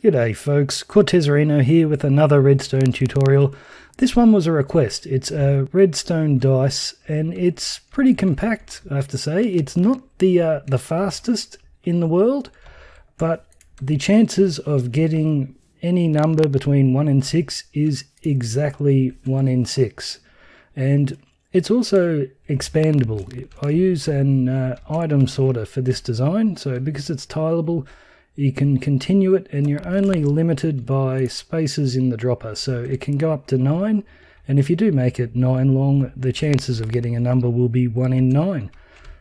G'day folks, Cortezerino here with another redstone tutorial. This one was a request. It's a redstone dice and it's pretty compact, I have to say. It's not the fastest in the world, but the chances of getting any number between 1 and 6 is exactly 1 in 6. And it's also expandable. I use an item sorter for this design, so because it's tileable, you can continue it and you're only limited by spaces in the dropper. So it can go up to 9, and if you do make it 9 long, the chances of getting a number will be 1 in 9.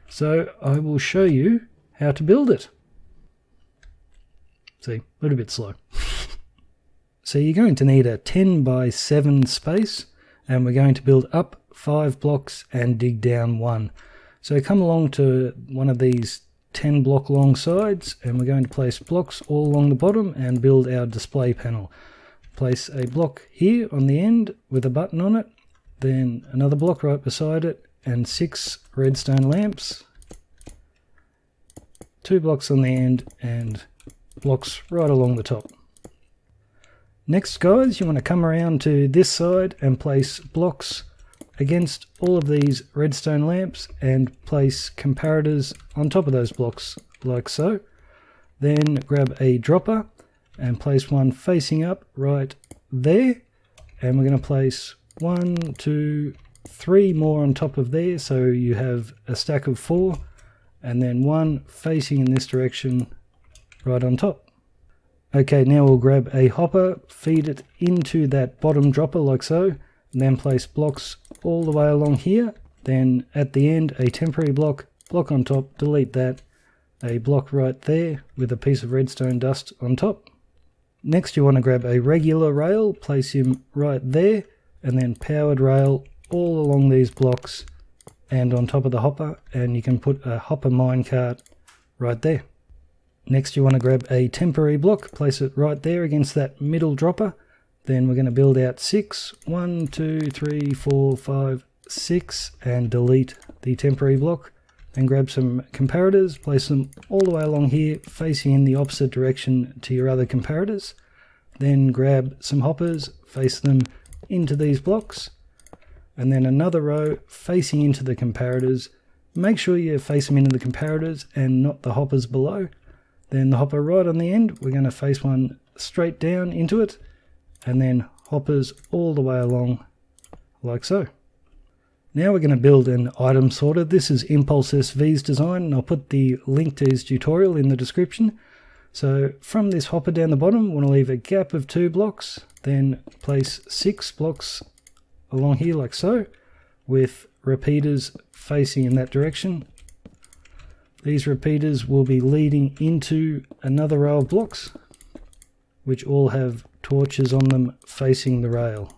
So I will show you how to build it. See, a little bit slow. So you're going to need a 10 by 7 space, and we're going to build up 5 blocks and dig down 1. So come along to one of these 10 block long sides, and we're going to place blocks all along the bottom and build our display panel. Place a block here on the end with a button on it, then another block right beside it, and 6 redstone lamps, 2 blocks on the end, and blocks right along the top. Next, guys, you want to come around to this side and place blocks against all of these redstone lamps and place comparators on top of those blocks like so. Then grab a dropper and place one facing up right there, and we're going to place 1, 2, 3 more on top of there, so you have a stack of 4, and then one facing in this direction right on top. Okay, now we'll grab a hopper, feed it into that bottom dropper like so, and then place blocks all the way along here. Then at the end, a temporary block on top, delete that, a block right there with a piece of redstone dust on top. Next, you want to grab a regular rail, place him right there, and then powered rail all along these blocks and on top of the hopper, and you can put a hopper minecart right there. Next, you want to grab a temporary block, place it right there against that middle dropper. Then we're going to build out 6, 1, 2, 3, 4, 5, 6, and delete the temporary block. Then grab some comparators, place them all the way along here, facing in the opposite direction to your other comparators. Then grab some hoppers, face them into these blocks, and then another row facing into the comparators. Make sure you face them into the comparators and not the hoppers below. Then the hopper right on the end, we're going to face one straight down into it, and then hoppers all the way along like so. Now we're going to build an item sorter. This is Impulse SV's design, and I'll put the link to his tutorial in the description. So from this hopper down the bottom, we want to leave a gap of 2 blocks, then place 6 blocks along here like so, with repeaters facing in that direction. These repeaters will be leading into another row of blocks, which all have torches on them facing the rail.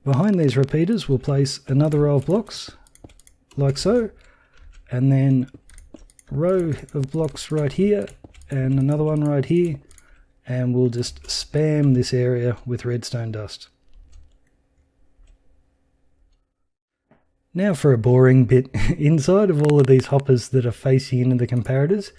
Behind these repeaters we'll place another row of blocks like so, and then a row of blocks right here and another one right here, and we'll just spam this area with redstone dust. Now for a boring bit. Inside of all of these hoppers that are facing into the comparators,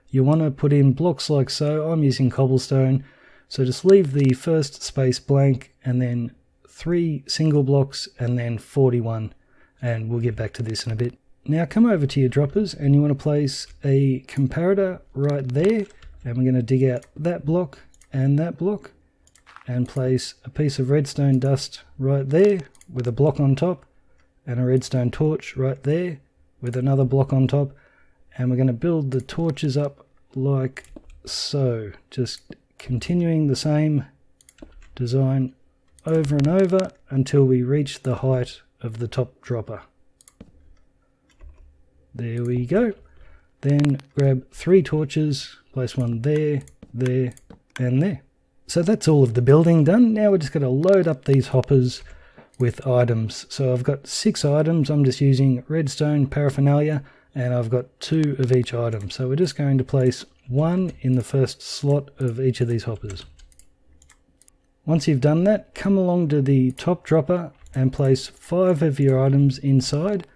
you want to put in blocks like so. I'm using cobblestone, so just leave the first space blank and then 3 single blocks and then 41, and we'll get back to this in a bit. Now come over to your droppers and you want to place a comparator right there, and we're going to dig out that block and place a piece of redstone dust right there with a block on top, and a redstone torch right there with another block on top, and we're going to build the torches up like so, just continuing the same design over and over until we reach the height of the top dropper. There we go. Then grab 3 torches, place one there, there, and there. So that's all of the building done. Now we're just going to load up these hoppers with items. So I've got 6 items. I'm just using redstone paraphernalia, and I've got 2 of each item. So we're just going to place 1 in the first slot of each of these hoppers. Once you've done that, come along to the top dropper and place 5 of your items inside,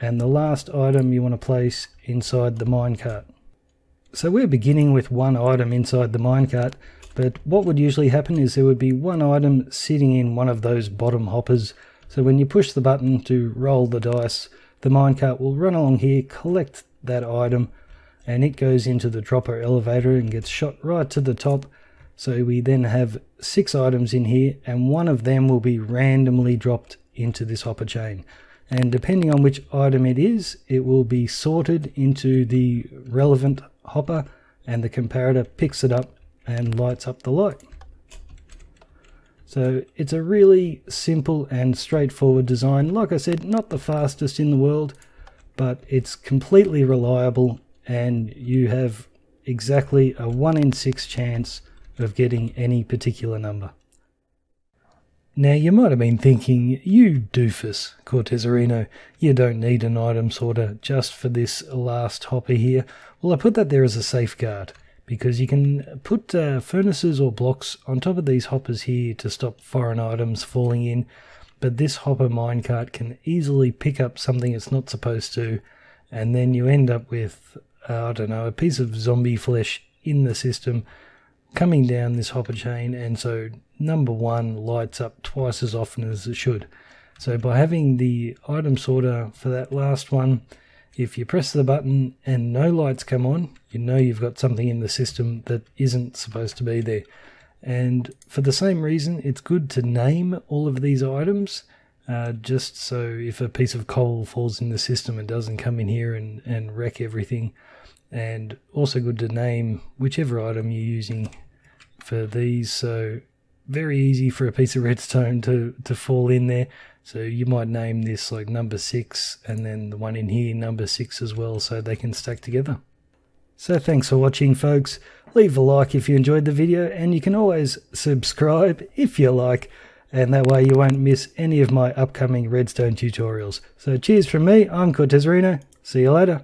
and the last item you want to place inside the minecart. So we're beginning with one item inside the minecart, but what would usually happen is there would be one item sitting in one of those bottom hoppers. So when you push the button to roll the dice, the minecart will run along here, collect that item, and it goes into the dropper elevator and gets shot right to the top. So we then have 6 items in here, and one of them will be randomly dropped into this hopper chain. And depending on which item it is, it will be sorted into the relevant hopper, and the comparator picks it up and lights up the light. So it's a really simple and straightforward design. Like I said, not the fastest in the world, but it's completely reliable, and you have exactly a 1 in 6 chance of getting any particular number. Now you might have been thinking, you doofus, Cortezerino, you don't need an item sorter just for this last hopper here. Well, I put that there as a safeguard, because you can put furnaces or blocks on top of these hoppers here to stop foreign items falling in, but this hopper minecart can easily pick up something it's not supposed to, and then you end up with, I don't know, a piece of zombie flesh in the system coming down this hopper chain, and so number 1 lights up twice as often as it should. So by having the item sorter for that last one, if you press the button and no lights come on, you know you've got something in the system that isn't supposed to be there. And for the same reason, it's good to name all of these items, just so if a piece of coal falls in the system, it doesn't come in here and wreck everything. And also good to name whichever item you're using for these. So very easy for a piece of redstone to fall in there. So you might name this like number 6, and then the one in here number 6 as well, so they can stack together. So thanks for watching, folks. Leave a like if you enjoyed the video, and you can always subscribe if you like, and that way you won't miss any of my upcoming redstone tutorials. So cheers from me, I'm Cortezerino. See you later.